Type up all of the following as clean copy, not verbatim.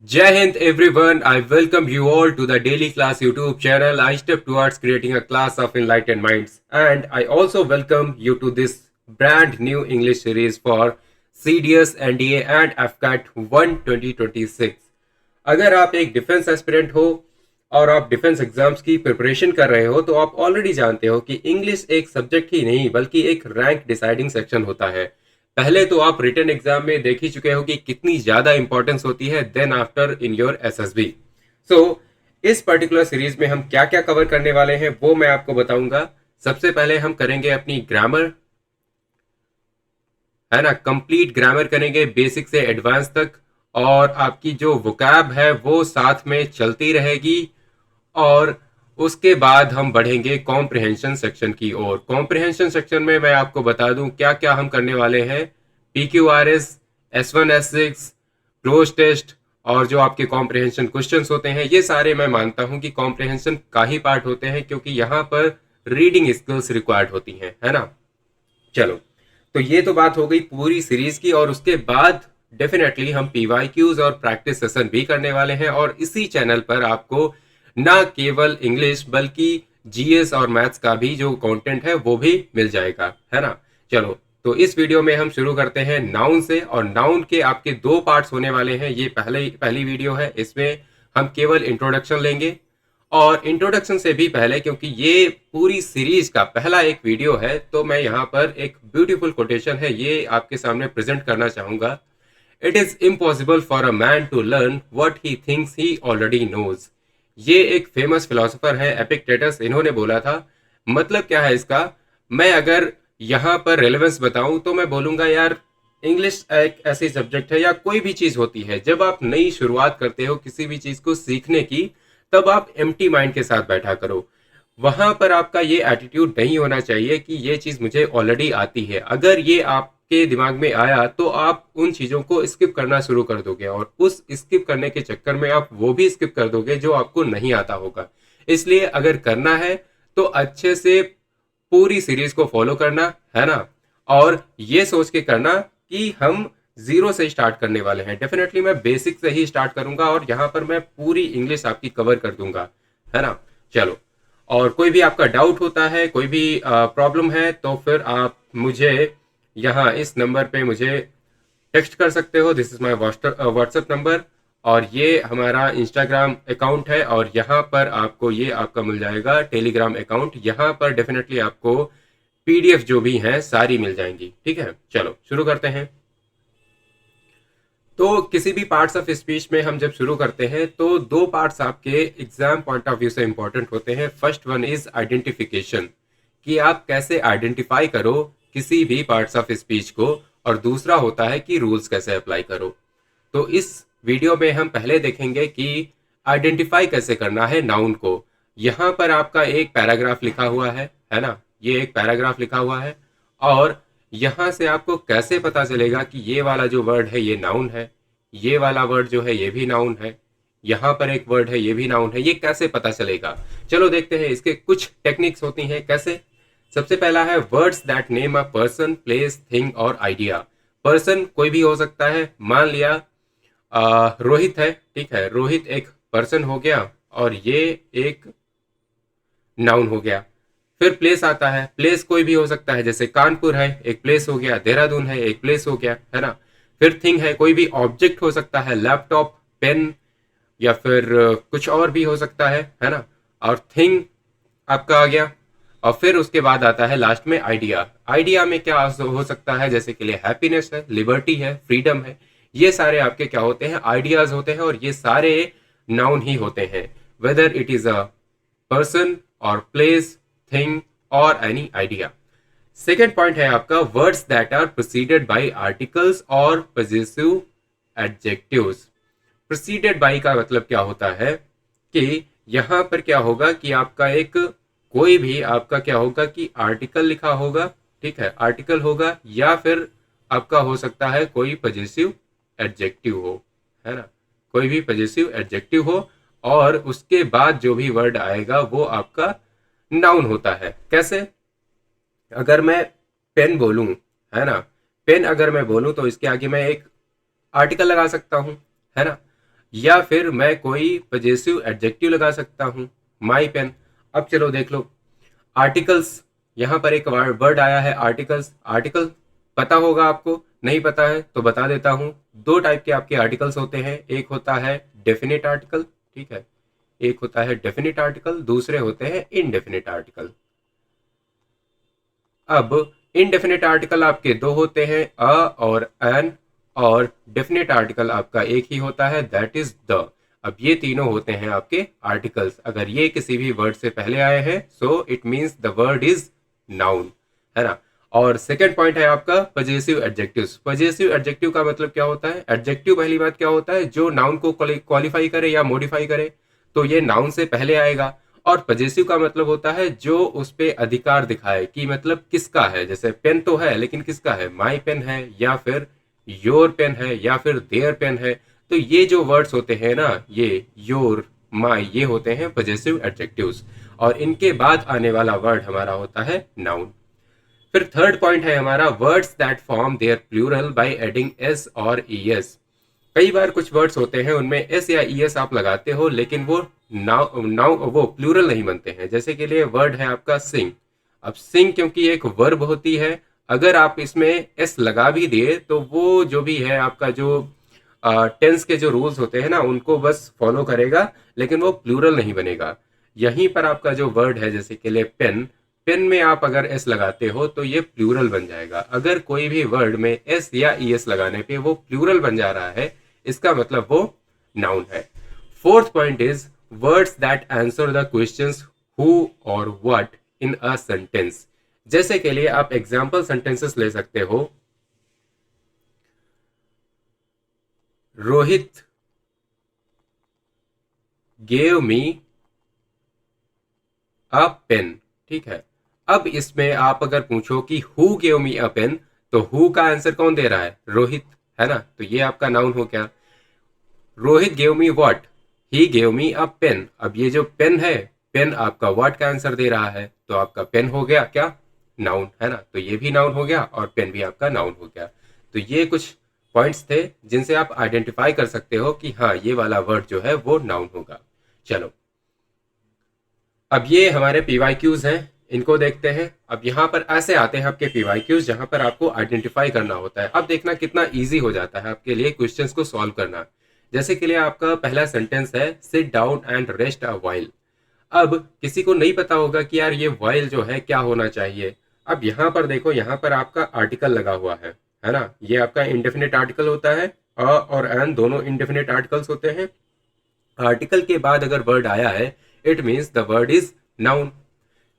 Jai Hind everyone, I welcome you all to the Daily Class YouTube channel. I step towards creating a class of enlightened minds, and I also welcome you to this brand new English series for CDS, NDA and FCAT 1 2026. अगर आप एक defence aspirant हो और आप defence exams की preparation कर रहे हो तो आप ऑलरेडी जानते हो कि इंग्लिश एक सब्जेक्ट ही नहीं बल्कि एक रैंक डिसाइडिंग सेक्शन होता है। पहले तो आप रिटन एग्जाम में देख ही चुके हो कि कितनी ज्यादा इंपॉर्टेंस होती है then after in your SSB. So इस पर्टिकुलर सीरीज में हम क्या क्या कवर करने वाले हैं वो मैं आपको बताऊंगा। सबसे पहले हम करेंगे अपनी ग्रामर, है ना, कंप्लीट ग्रामर करेंगे बेसिक से एडवांस तक, और आपकी जो वोकैब है वो साथ में चलती रहेगी। और उसके बाद हम बढ़ेंगे कॉम्प्रिहेंशन सेक्शन की ओर। कॉम्प्रिहेंशन सेक्शन में मैं आपको बता दूं क्या क्या हम करने वाले हैं। PQRS, S1 S6, cloze test, और जो आपके कॉम्प्रिहेंशन क्वेश्चंस होते हैं ये सारे मैं मानता हूं कि कॉम्प्रिहेंशन का ही पार्ट होते हैं क्योंकि यहाँ पर रीडिंग स्किल्स रिक्वायर्ड होती हैं, है ना। चलो, तो ये तो बात हो गई पूरी सीरीज की, और उसके बाद डेफिनेटली हम PYQs और प्रैक्टिस सेशन भी करने वाले हैं, और इसी चैनल पर आपको ना केवल इंग्लिश बल्कि GS और मैथ्स का भी जो कंटेंट है वो भी मिल जाएगा, है ना। चलो, तो इस वीडियो में हम शुरू करते हैं नाउन से, और नाउन के आपके दो पार्ट्स होने वाले हैं। ये पहली वीडियो है, इसमें हम केवल इंट्रोडक्शन लेंगे। और इंट्रोडक्शन से भी पहले, क्योंकि ये पूरी सीरीज का पहला एक वीडियो है, तो मैं यहाँ पर एक ब्यूटीफुल कोटेशन है ये आपके सामने प्रेजेंट करना चाहूंगा। It is impossible for a man to learn what he thinks he already knows. ये एक फेमस फिलोसोफर है एपिक्टेटस, इन्होंने बोला था। मतलब क्या है इसका, मैं अगर यहाँ पर रेलेवेंस बताऊं तो मैं बोलूंगा यार, इंग्लिश एक ऐसी सब्जेक्ट है या कोई भी चीज होती है, जब आप नई शुरुआत करते हो किसी भी चीज को सीखने की, तब आप एम्प्टी माइंड के साथ बैठा करो। वहां पर आपका ये एटीट्यूड नहीं होना चाहिए कि ये चीज मुझे ऑलरेडी आती है। अगर ये आपके दिमाग में आया तो आप उन चीजों को स्किप करना शुरू कर दोगे, और उस स्किप करने के चक्कर में आप वो भी स्किप कर दोगे जो आपको नहीं आता होगा। इसलिए अगर करना है तो अच्छे से पूरी सीरीज को फॉलो करना, है ना। और ये सोच के करना कि हम जीरो से स्टार्ट करने वाले हैं। डेफिनेटली मैं बेसिक से ही स्टार्ट करूंगा और यहाँ पर मैं पूरी इंग्लिश आपकी कवर कर दूंगा, है ना। चलो, और कोई भी आपका डाउट होता है, कोई भी प्रॉब्लम है, तो फिर आप मुझे यहाँ इस नंबर पे मुझे टेक्स्ट कर सकते हो। This is my WhatsApp number, और ये हमारा इंस्टाग्राम अकाउंट है, और यहाँ पर आपको ये आपका मिल जाएगा टेलीग्राम अकाउंट। यहाँ पर डेफिनेटली आपको PDF जो भी हैं सारी मिल जाएंगी, ठीक है। चलो शुरू करते हैं। तो किसी भी पार्ट्स ऑफ स्पीच में हम जब शुरू करते हैं तो दो पार्ट्स आपके एग्जाम पॉइंट ऑफ व्यू से इंपॉर्टेंट होते हैं। फर्स्ट वन इज आइडेंटिफिकेशन, कि आप कैसे आइडेंटिफाई करो किसी भी पार्ट्स ऑफ स्पीच को, और दूसरा होता है कि रूल्स कैसे अप्लाई करो। तो इस वीडियो में हम पहले देखेंगे कि आइडेंटिफाई कैसे करना है नाउन को। यहाँ पर आपका एक पैराग्राफ लिखा हुआ है ना, ये एक पैराग्राफ लिखा हुआ है, और यहाँ से आपको कैसे पता चलेगा कि ये वाला जो वर्ड है ये नाउन है, ये वाला वर्ड जो है ये भी नाउन है, यहाँ पर एक वर्ड है ये भी नाउन है, ये कैसे पता चलेगा। चलो देखते हैं, इसके कुछ टेक्निक्स होती हैं कैसे। सबसे पहला है words that name a person, place, thing और आइडिया। पर्सन कोई भी हो सकता है, मान लिया रोहित है, ठीक है, रोहित एक पर्सन हो गया और ये एक नाउन हो गया। फिर प्लेस आता है, प्लेस कोई भी हो सकता है, जैसे कानपुर है एक प्लेस हो गया, देहरादून है एक प्लेस हो गया, है ना। फिर थिंग है, कोई भी ऑब्जेक्ट हो सकता है, लैपटॉप, पेन, या फिर कुछ और भी हो सकता है ना। और थिंग आपका आ गया। और फिर उसके बाद आता है लास्ट में आइडिया। आइडिया में क्या हो सकता है, जैसे कि लिए हैप्पीनेस है, लिबर्टी है, फ्रीडम है। ये सारे आपके क्या होते हैं, आइडियाज होते हैं, और ये सारे नाउन ही होते हैं, whether it is a person और प्लेस, थिंग और एनी आइडिया। सेकेंड पॉइंट है आपका words that are proceeded by articles और पजेसिव एडजेक्टिव्स। प्रोसीडेड बाई का मतलब क्या होता है कि यहां पर क्या होगा कि आपका एक कोई भी आपका क्या होगा कि आर्टिकल लिखा होगा, ठीक है, आर्टिकल होगा, या फिर आपका हो सकता है कोई पजेसिव एडजेक्टिव हो, है ना, कोई भी पजेसिव एडजेक्टिव हो, और उसके बाद जो भी वर्ड आएगा वो आपका नाउन होता है। कैसे, अगर मैं पेन बोलूं, है ना, पेन अगर मैं बोलूं तो इसके आगे मैं एक आर्टिकल लगा सकता हूं, है ना। या फिर मैं कोई पजेसिव एडजेक्टिव लगा सकता हूँ, माई पेन। अब चलो देख लो आर्टिकल्स। यहाँ पर एक वर्ड आया है आर्टिकल्स। आर्टिकल पता होगा आपको, नहीं पता है तो बता देता हूँ। दो टाइप के आपके आर्टिकल्स होते हैं, एक होता है डेफिनेट आर्टिकल, ठीक है, एक होता है डेफिनेट आर्टिकल, दूसरे होते हैं इनडेफिनेट आर्टिकल। अब इनडेफिनेट आर्टिकल आपके दो होते हैं, अ और एन, और डेफिनेट आर्टिकल आपका एक ही होता है, दैट इज द। अब ये तीनों होते हैं आपके आर्टिकल्स। अगर ये किसी भी वर्ड से पहले आए हैं so it means the word is noun, है ना। और सेकेंड पॉइंट है आपका पजेसिव एडजेक्टिव्स। पजेसिव एडजेक्टिव का मतलब क्या होता है? एडजेक्टिव पहली बात क्या होता है, जो नाउन को क्वालिफाई करे या मॉडिफाई करे, तो ये नाउन से पहले आएगा। और पजेसिव का मतलब होता है जो उस पे अधिकार दिखाए, कि मतलब किसका है। जैसे पेन तो है लेकिन किसका है, माई पेन है या फिर योर पेन है या फिर देयर पेन है। तो ये जो वर्ड्स होते हैं ना, ये योर, माई, ये होते हैं पजेसिव एडजेक्टिव्स। और इनके बाद आने वाला वर्ड हमारा होता है नाउन। फिर थर्ड पॉइंट है हमारा words that form their plural by adding S और ई एस। कई बार कुछ वर्ड्स होते हैं उनमें एस या ई एस आप लगाते हो लेकिन वो नाउ नाउ वो प्लूरल नहीं बनते हैं। जैसे के लिए वर्ड है आपका सिंग। अब सिंग क्योंकि एक वर्ब होती है, अगर आप इसमें एस लगा भी दिए तो वो जो भी है आपका जो टेंस के जो रूल्स होते हैं ना उनको बस फॉलो करेगा, लेकिन वो प्लूरल नहीं बनेगा। यहीं पर आपका जो वर्ड है जैसे के लिए पेन, पेन में आप अगर एस लगाते हो तो ये प्लूरल बन जाएगा। अगर कोई भी वर्ड में एस या ई एस लगाने पे वो प्लूरल बन जा रहा है, इसका मतलब वो नाउन है। Fourth point is words that answer the questions who और व्हाट इन अ सेंटेंस। जैसे के लिए आप एग्जाम्पल सेंटेंसेस ले सकते हो, Rohit gave me a pen, ठीक है। अब इसमें आप अगर पूछो कि who gave me a pen, तो हु का आंसर कौन दे रहा है, रोहित, है ना। तो ये आपका नाउन हो गया। Rohit gave me what, he gave me a pen. अब ये जो पेन है, पेन आपका व्हाट का आंसर दे रहा है, तो आपका पेन हो गया क्या, नाउन, है ना। तो ये भी नाउन हो गया और पेन भी आपका नाउन हो गया। तो ये कुछ पॉइंट्स थे जिनसे आप आइडेंटिफाई कर सकते हो कि हाँ ये वाला वर्ड जो है वो नाउन होगा। चलो अब ये हमारे पीवाईक्यूज हैं, इनको देखते हैं। अब यहाँ पर ऐसे आते हैं आपके पीवाईक्यूज जहाँ पर आपको आइडेंटिफाई करना होता है। अब देखना कितना इजी हो जाता है आपके लिए क्वेश्चंस को सॉल्व करना। जैसे कि लिए आपका पहला सेंटेंस है sit down and rest a while. अब किसी को नहीं पता होगा कि यार ये वाइल जो है क्या होना चाहिए। अब यहाँ पर देखो, यहाँ पर आपका आर्टिकल लगा हुआ है ना। ये आपका इंडेफिनिट आर्टिकल होता है, अ और एन दोनों इंडेफिनिट आर्टिकल्स होते हैं। आर्टिकल के बाद अगर वर्ड आया है it means the word is noun.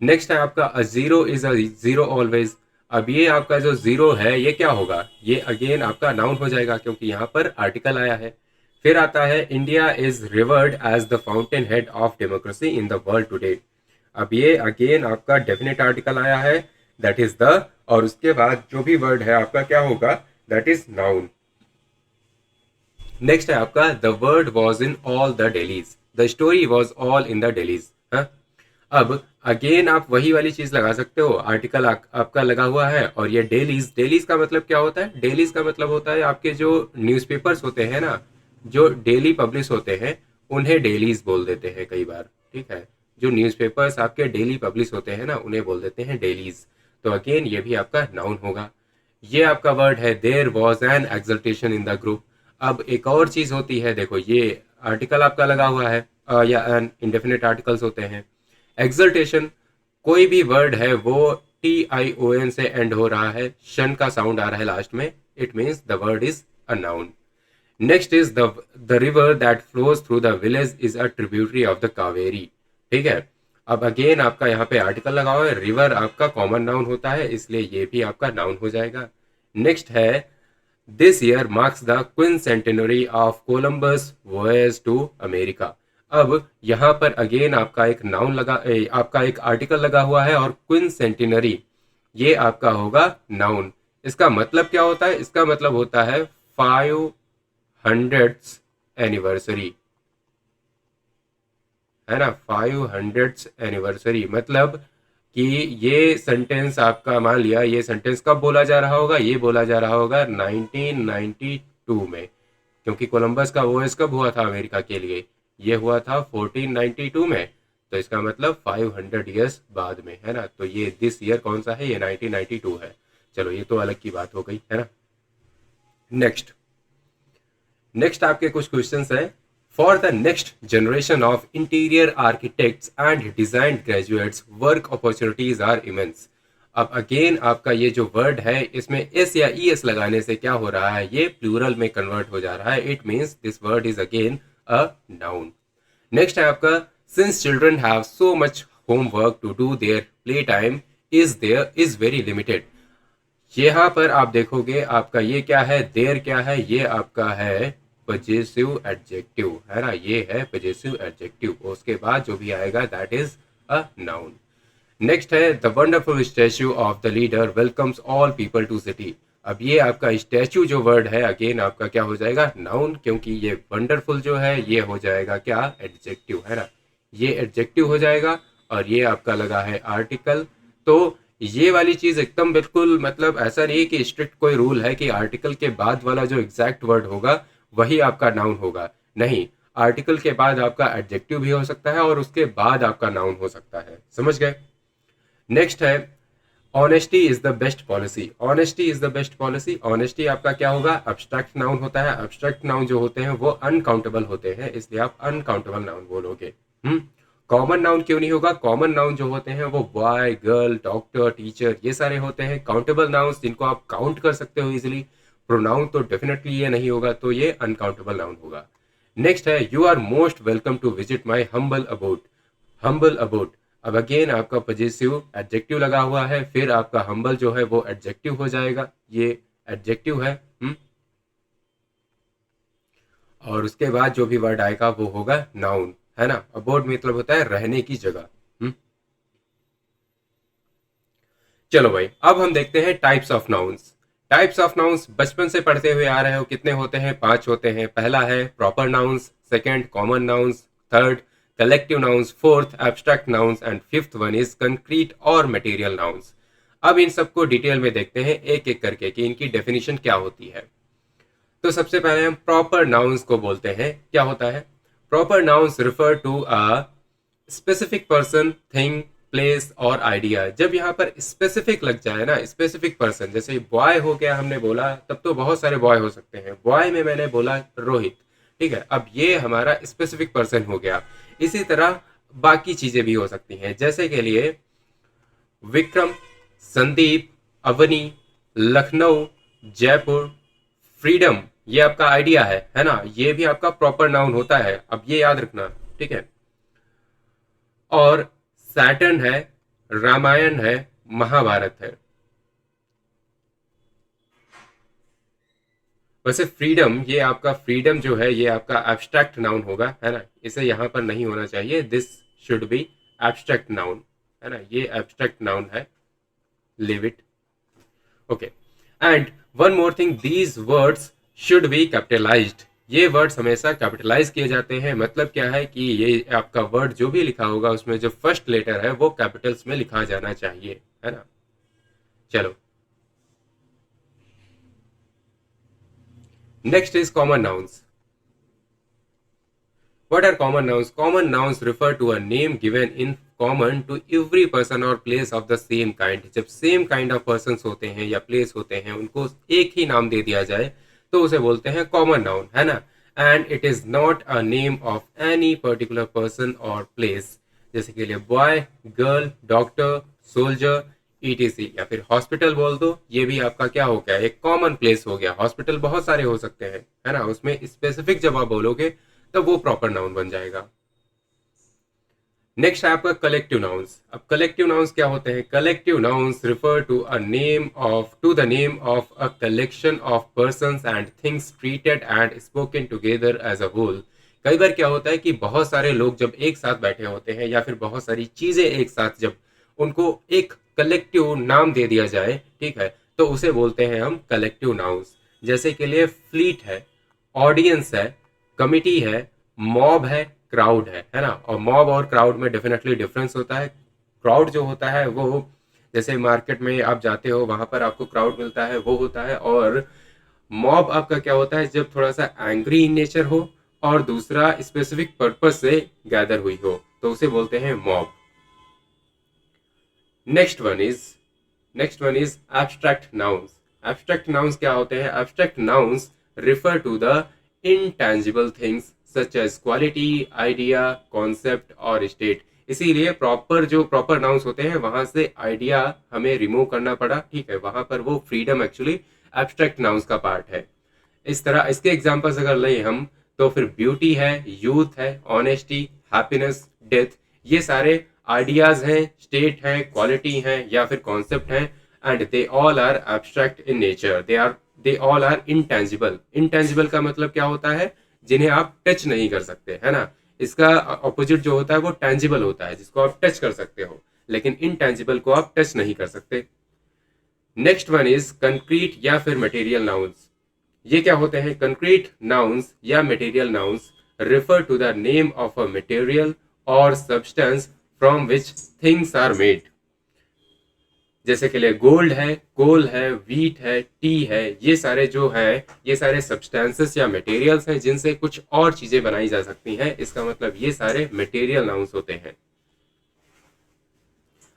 Next है आपका a zero is a zero always. अब ये आपका जो जीरो है ये क्या होगा, ये अगेन आपका नाउन हो जाएगा क्योंकि यहाँ पर आर्टिकल आया है। फिर आता है India is revered as the fountainhead of democracy in the world today. अब ये अगेन आपका डेफिनेट आर्टिकल आया है, दैट इज द, और उसके बाद जो भी वर्ड है आपका क्या होगा, दैट इज नाउन। नेक्स्ट है आपका the word was in all the dailies, the story was all in the dailies. अब अगेन आप वही वाली चीज लगा सकते हो, आर्टिकल आपका लगा हुआ है और ये डेलीज। डेलीज का मतलब क्या होता है, डेलीज का मतलब होता है आपके जो न्यूज़पेपर्स होते हैं ना, जो डेली पब्लिश होते हैं उन्हें डेलीज बोल देते हैं कई बार, ठीक है। जो न्यूज़पेपर्स आपके डेली पब्लिश होते हैं ना उन्हें बोल देते हैं डेलीज। तो अगेन ये भी आपका नाउन होगा। ये आपका वर्ड है there was an exaltation in the group. अब एक और चीज होती है, देखो ये आर्टिकल आपका लगा हुआ है, या एन इंडेफिनिट आर्टिकल्स होते हैं। एक्सल्टेशन, कोई भी वर्ड है वो टी आई ओ एन से एंड हो रहा है, शन का साउंड आ रहा है लास्ट में, it means the word is a noun. Next is the river that flows through the village is a tributary of the Kaveri, ठीक है। अब अगेन आपका यहाँ पे आर्टिकल लगा हुआ है, रिवर आपका कॉमन नाउन होता है इसलिए ये भी आपका नाउन हो जाएगा। नेक्स्ट है this year marks the quincentenary of Columbus voyage to America. अब यहाँ पर अगेन आपका एक नाउन आपका एक आर्टिकल लगा हुआ है और क्विन सेंटेनरी ये आपका होगा नाउन। इसका मतलब क्या होता है, इसका मतलब होता है 500th एनिवर्सरी, है ना। 500th एनिवर्सरी मतलब कि ये सेंटेंस आपका, मान लिया ये सेंटेंस कब बोला जा रहा होगा, ये बोला जा रहा होगा 1992 में, क्योंकि कोलंबस का वॉयस कब हुआ था अमेरिका के लिए, ये हुआ था 1492 में, तो इसका मतलब 500 ईयर्स बाद में, है ना। तो ये दिस ईयर कौन सा है, ये 1992 है। चलो ये तो अलग की बात हो गई, है ना। नेक्स्ट नेक्स्ट आपके कुछ क्वेश्चंस हैं। For the next generation of interior architects and design graduates work opportunities are immense. अब अगेन आपका ये जो वर्ड है इसमें एस या ई एस लगाने से क्या हो रहा है, ये प्लूरल में कन्वर्ट हो जा रहा है। It means this word is again a noun. Next है आपका, since children have so much homework to do, their play time is very limited. यहाँ पर आप देखोगे आपका ये क्या है, देयर क्या है, ये आपका है पजेसिव एडजेक्टिव, है ना, ये है पजेसिव एडजेक्टिव। उसके बाद जो भी आएगा that is a noun. Next है, the wonderful statue of the leader welcomes all people to city. अब ये आपका स्टैच्यू जो वर्ड है अगेन आपका क्या हो जाएगा, नाउन, क्योंकि ये वंडरफुल जो है ये हो जाएगा क्या, एडजेक्टिव, है ना, ये एडजेक्टिव हो जाएगा। और ये आपका लगा है आर्टिकल। तो ये वाली चीज एकदम बिल्कुल मतलब ऐसा नहीं कि स्ट्रिक्ट कोई रूल है कि आर्टिकल के बाद वाला जो एग्जैक्ट वर्ड होगा वही आपका नाउन होगा, नहीं, आर्टिकल के बाद आपका एडजेक्टिव भी हो सकता है और उसके बाद आपका नाउन हो सकता है, समझ गए। नेक्स्ट है, honesty is the best policy. Honesty is the best policy, honesty आपका क्या होगा, अब्स्ट्रैक्ट नाउन होता है। अब्स्ट्रैक्ट नाउन जो होते हैं वो अनकाउंटेबल होते हैं, इसलिए आप अनकाउंटेबल नाउन बोलोगे। कॉमन नाउन क्यों नहीं होगा, कॉमन नाउन जो होते हैं वो बॉय, गर्ल, डॉक्टर, टीचर, ये सारे होते हैं काउंटेबल नाउन्स जिनको आप काउंट कर सकते हो इजिली। प्रोनाउन तो डेफिनेटली ये नहीं होगा, तो ये अनकाउंटेबल नाउन होगा। नेक्स्ट है, you are most welcome to visit my humble abode. Humble abode, अब अगेन आपका पजेसिव एडजेक्टिव लगा हुआ है, फिर आपका हम्बल जो है वो एडजेक्टिव हो जाएगा, ये एडजेक्टिव है। और उसके बाद जो भी वर्ड आएगा वो होगा नाउन, है ना। अबोड मतलब होता है रहने की जगह। चलो भाई, अब हम देखते हैं types of nouns. Types of nouns बचपन से पढ़ते हुए आ रहे हो, कितने होते हैं, 5 होते हैं। पहला है proper nouns, second common nouns, third collective nouns, fourth abstract nouns and fifth one is concrete और मटेरियल नाउन्स। अब इन सबको डिटेल में देखते हैं एक एक करके कि इनकी डेफिनेशन क्या होती है। तो सबसे पहले हम प्रॉपर नाउन्स को बोलते हैं, क्या होता है। Proper nouns refer to a specific person, thing, place और आइडिया। जब यहाँ पर स्पेसिफिक लग जाए ना, स्पेसिफिक पर्सन, जैसे बॉय हो गया हमने बोला, तब तो बहुत सारे बॉय हो सकते हैं। बॉय में मैंने बोला रोहित, ठीक है, अब ये हमारा स्पेसिफिक पर्सन हो गया। इसी तरह बाकी चीजें भी हो सकती हैं, जैसे के लिए विक्रम, संदीप, अवनी, लखनऊ, जयपुर, फ्रीडम, ये आपका आइडिया है ना, ये भी आपका प्रॉपर नाउन होता है, अब ये याद रखना, ठीक है। और सैटर्न है, रामायण है, महाभारत है। वैसे फ्रीडम, ये आपका फ्रीडम जो है ये आपका एब्स्ट्रैक्ट नाउन होगा, है ना, इसे यहां पर नहीं होना चाहिए, this should be abstract noun, है ना, ये एब्स्ट्रैक्ट नाउन है, live it, okay. And one more thing, these words should be capitalised. ये वर्ड्स हमेशा कैपिटलाइज किए जाते हैं, मतलब क्या है कि ये आपका वर्ड जो भी लिखा होगा उसमें जो फर्स्ट लेटर है वो कैपिटल्स में लिखा जाना चाहिए, है ना। चलो, next is common nouns. What are common nouns? Common nouns refer to a name given in common to every person or place of the same kind. जब सेम काइंड ऑफ पर्सन्स होते हैं या प्लेस होते हैं उनको एक ही नाम दे दिया जाए तो उसे बोलते हैं कॉमन नाउन, है ना। And it is not a name of any particular person और प्लेस। जैसे के लिए boy, girl, doctor, soldier, etc, या फिर हॉस्पिटल बोल दो, ये भी आपका क्या हो गया, एक कॉमन प्लेस हो गया। हॉस्पिटल बहुत सारे हो सकते हैं, है ना, उसमें स्पेसिफिक जब आप बोलोगे तब वो प्रॉपर नाउन बन जाएगा। नेक्स्ट है आपका कलेक्टिव नाउन्स। अब कलेक्टिव नाउन्स क्या होते हैं, collective nouns refer to a name of to the name of a collection of persons and things treated and spoken together as a whole. कई बार क्या होता है कि बहुत सारे लोग जब एक साथ बैठे होते हैं या फिर बहुत सारी चीजें एक साथ जब उनको एक कलेक्टिव नाम दे दिया जाए, ठीक है, तो उसे बोलते हैं हम कलेक्टिव नाउन्स। जैसे के लिए फ्लीट है, ऑडियंस है, कमिटी है, मॉब है, क्राउड है ना। और मॉब और क्राउड में डेफिनेटली डिफरेंस होता है। क्राउड जो होता है वो जैसे मार्केट में आप जाते हो वहां पर आपको क्राउड मिलता है वो होता है, और मॉब आपका क्या होता है, जब थोड़ा सा एंग्री इन नेचर हो और दूसरा स्पेसिफिक पर्पस से गैदर हुई हो, तो उसे बोलते हैं mob. Next one is abstract nouns. Abstract nouns क्या होते हैं? Abstract nouns refer to the intangible things such as quality, idea, concept और स्टेट। इसीलिए प्रॉपर नाउन्स होते हैं वहां से आइडिया हमें रिमूव करना पड़ा, ठीक है, वहां पर वो फ्रीडम एक्चुअली एब्स्ट्रैक्ट नाउन्स का पार्ट है। इस तरह इसके एग्जांपल्स अगर लें हम, तो फिर ब्यूटी है, यूथ है, ऑनेस्टी, हैप्पीनेस, डेथ, ये सारे आइडियाज हैं, स्टेट हैं, क्वालिटी हैं या फिर कॉन्सेप्ट हैं, and they all are abstract in nature. They all are intangible. Intangible का मतलब क्या होता है? जिन्हें आप टच नहीं कर सकते, है ना। इसका ऑपोजिट जो होता है वो टेंजिबल होता है, जिसको आप टच कर सकते हो, लेकिन इनटेंजिबल को आप टच नहीं कर सकते। नेक्स्ट वन इज कंक्रीट या फिर मटेरियल नाउन्स। ये क्या होते हैं? कंक्रीट नाउन्स या material nouns refer to the name of a material और substance from which things are made. जैसे के लिए गोल्ड है, कोल है, व्हीट है, टी है, ये सारे जो है ये सारे सब्सटेंसेस या मटेरियल्स हैं जिनसे कुछ और चीजें बनाई जा सकती हैं। इसका मतलब ये सारे मटेरियल नाउन्स होते हैं।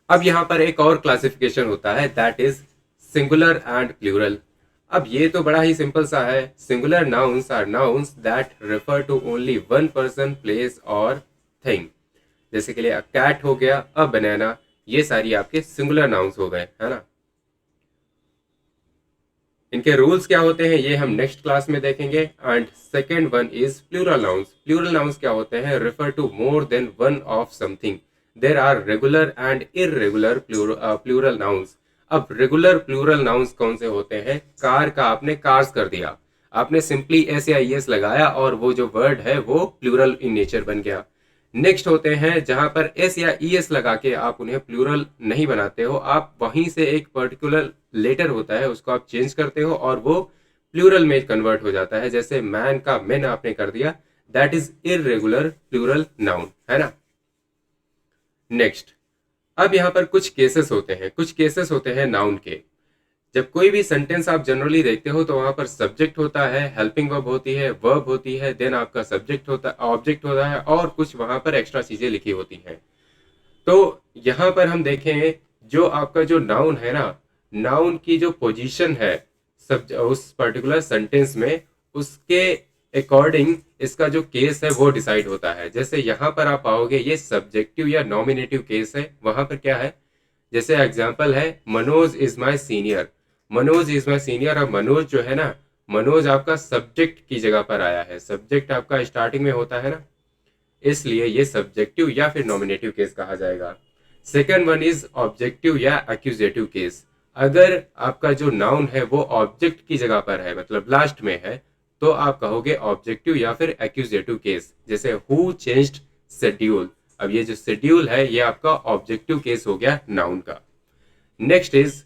अब यहां पर एक और क्लासिफिकेशन होता है, that is singular and plural. अब ये तो बड़ा ही सिंपल सा है। Singular nouns are nouns that refer to only one person, place और थिंग। जैसे के लिए अ कैट हो गया, अ बनाना, ये सारी आपके सिंगुलर नाउन्स हो गए, है ना। इनके रूल्स क्या होते हैं ये हम नेक्स्ट क्लास में देखेंगे। And second one is plural nouns. Plural nouns क्या होते हैं? Refer to more than one of something. There are regular and irregular plural nouns. अब रेगुलर प्लूरल नाउन्स कौन से होते हैं? कार का आपने कार्स कर दिया, आपने सिंपली एस या ई एस लगाया और वो जो वर्ड है वो प्लूरल इन नेचर बन गया। नेक्स्ट होते हैं जहां पर एस या ई एस लगा के आप उन्हें प्लूरल नहीं बनाते हो, आप वहीं से एक पर्टिकुलर लेटर होता है उसको आप चेंज करते हो और वो प्लूरल में कन्वर्ट हो जाता है। जैसे मैन का मेन आपने कर दिया, that is irregular plural noun, है ना। नेक्स्ट, अब यहां पर कुछ केसेस होते हैं नाउन के। जब कोई भी सेंटेंस आप जनरली देखते हो तो वहां पर सब्जेक्ट होता है, हेल्पिंग वर्ब होती है, वर्ब होती है, देन आपका सब्जेक्ट होता है, ऑब्जेक्ट होता है और कुछ वहां पर एक्स्ट्रा चीजें लिखी होती हैं। तो यहां पर हम देखें जो आपका जो नाउन है ना, नाउन की जो पोजीशन है सब उस पर्टिकुलर सेंटेंस में, उसके अकॉर्डिंग इसका जो केस है वो डिसाइड होता है। जैसे यहां पर आप पाओगे ये सब्जेक्टिव या नॉमिनेटिव केस है, वहां पर क्या है? जैसे एग्जाम्पल है Manoj is my senior. Manoj is my senior. अब मनोज जो है ना, मनोज आपका सब्जेक्ट की जगह पर आया है, सब्जेक्ट आपका स्टार्टिंग में होता है ना, इसलिए ये सब्जेक्टिव या फिर नॉमिनेटिव केस कहा जाएगा। सेकेंड वन इज ऑब्जेक्टिव या एक्यूजेटिव केस। अगर आपका जो नाउन है वो ऑब्जेक्ट की जगह पर है, मतलब लास्ट में है, तो आप कहोगे ऑब्जेक्टिव या फिर एक्यूजेटिव केस। जैसे हु चेंज्ड शेड्यूल। अब ये जो शेड्यूल है ये आपका ऑब्जेक्टिव केस हो गया नाउन का। Next is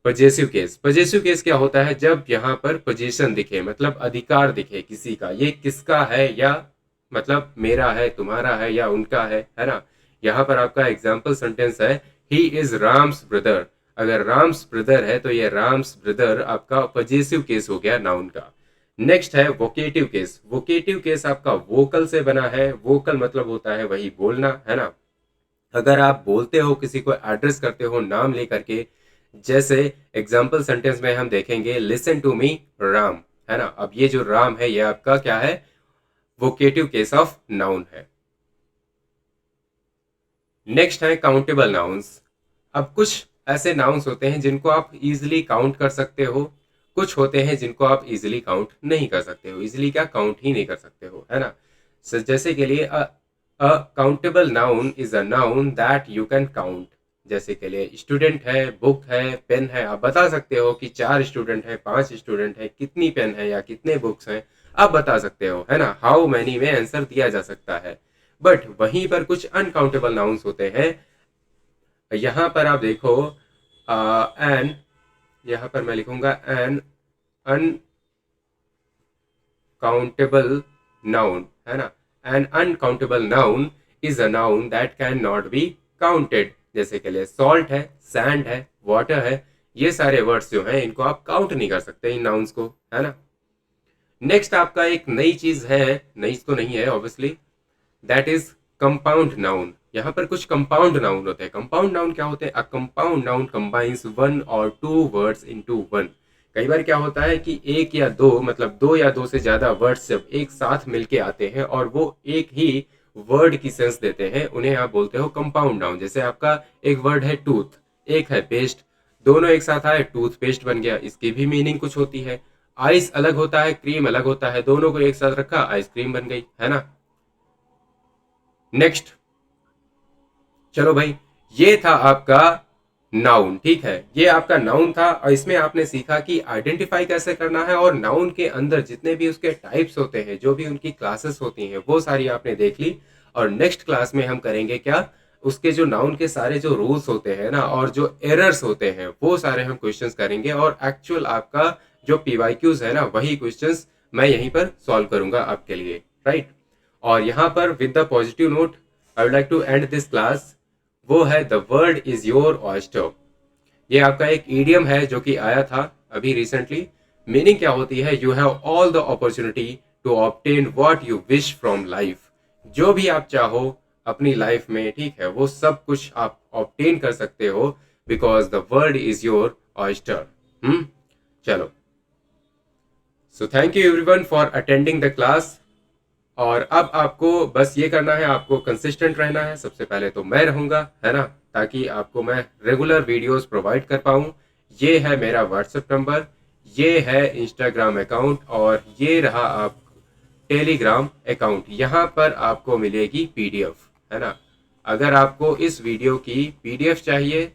possessive case. Possessive case क्या होता है? जब यहाँ पर पोजीशन दिखे, मतलब अधिकार दिखे किसी का, ये किसका है, या मतलब मेरा है, तुम्हारा है या उनका है ना। यहाँ पर आपका एग्जाम्पल सेंटेंस है ही इज राम्स ब्रदर। अगर राम्स ब्रदर है तो ये राम्स ब्रदर आपका पजेसिव केस हो गया नाउन का। नेक्स्ट है वोकेटिव केस। वोकेटिव केस आपका वोकल से बना है, वोकल मतलब होता है वही बोलना, है ना। अगर आप बोलते हो, किसी को एड्रेस करते हो नाम लेकर के, जैसे एग्जाम्पल सेंटेंस में हम देखेंगे लिसन टू मी राम, है ना। अब ये जो राम है ये आपका क्या है? वोकेटिव केस ऑफ नाउन है। नेक्स्ट है काउंटेबल नाउन्स। अब कुछ ऐसे नाउन्स होते हैं जिनको आप इजीली काउंट कर सकते हो, कुछ होते हैं जिनको आप इजीली काउंट नहीं कर सकते हो, इजीली क्या काउंट ही नहीं कर सकते हो, है ना। जैसे के लिए a countable noun is a noun that you can count. जैसे के लिए स्टूडेंट है, बुक है, पेन है, आप बता सकते हो कि 4 स्टूडेंट है, 5 स्टूडेंट है, कितनी पेन है या कितने बुक्स हैं, आप बता सकते हो, है ना। हाउ मैनी में आंसर दिया जा सकता है। बट वहीं पर कुछ अनकाउंटेबल नाउन्स होते हैं। यहां पर आप देखो एन, यहां पर मैं लिखूंगा एन अनकाउंटेबल नाउन, है ना। N uncountable noun is a noun that can not be counted. जैसे के लिए सॉल्ट है, सैंड है, वाटर है, ये सारे वर्ड्स जो हैं इनको आप काउंट नहीं कर सकते इन नाउन्स को, है ना। नेक्स्ट आपका एक नई चीज है, नई तो नहीं है obviously, that is compound noun. यहाँ पर कुछ कंपाउंड नाउन होते हैं। कंपाउंड नाउन क्या होते हैं? A compound noun combines one और टू वर्ड्स इनटू वन। कई बार क्या होता है कि एक या दो, मतलब दो या दो से ज्यादा वर्ड्स जब एक साथ मिलके आते हैं और वो एक ही वर्ड की सेंस देते हैं, उन्हें आप बोलते हो कंपाउंड नाउन। जैसे आपका एक वर्ड है टूथ, एक है पेस्ट, दोनों एक साथ आए टूथपेस्ट बन गया, इसकी भी मीनिंग कुछ होती है। आइस अलग होता है, क्रीम अलग होता है, दोनों को एक साथ रखा आइसक्रीम बन गई, है ना। नेक्स्ट, चलो भाई, ये था आपका नाउन, ठीक है, ये आपका नाउन था और इसमें आपने सीखा कि आइडेंटिफाई कैसे करना है और नाउन के अंदर जितने भी उसके टाइप्स होते हैं, जो भी उनकी क्लासेस होती हैं, वो सारी आपने देख ली। और नेक्स्ट क्लास में हम करेंगे क्या, उसके जो नाउन के सारे जो रूल्स होते हैं ना और जो एरर्स होते हैं वो सारे हम क्वेश्चंस करेंगे और एक्चुअल आपका जो पीवाईक्यूज है ना वही क्वेश्चंस मैं यहीं पर सॉल्व करूंगा आपके लिए, राइट। और यहाँ पर with the positive note I would like to end this class, वो है the world is your oyster. ये आपका एक ईडियम है जो कि आया था अभी रिसेंटली। मीनिंग क्या होती है? You have all the opportunity to obtain what you wish from life. जो भी आप चाहो अपनी लाइफ में, ठीक है, वो सब कुछ आप ऑब्टेन कर सकते हो because the world is your oyster. चलो, so thank you everyone for attending the class. और अब आपको बस ये करना है, आपको कंसिस्टेंट रहना है। सबसे पहले तो मैं रहूंगा, है ना, ताकि आपको मैं रेगुलर वीडियोस प्रोवाइड कर पाऊँ। ये है मेरा व्हाट्सएप नंबर, ये है इंस्टाग्राम अकाउंट और ये रहा आप टेलीग्राम अकाउंट। यहाँ पर आपको मिलेगी पीडीएफ, है ना। अगर आपको इस वीडियो की पीडीएफ चाहिए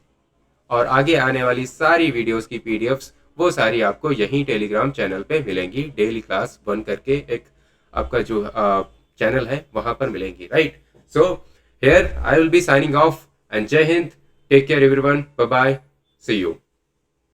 और आगे आने वाली सारी वीडियोस की पीडीएफ्स, वो सारी आपको यहीं टेलीग्राम चैनल पे मिलेंगी। डेली क्लास 1 करके एक आपका जो चैनल है वहां पर मिलेंगी, right. So here I will be signing off and Jai Hind, take care everyone, bye bye, see you.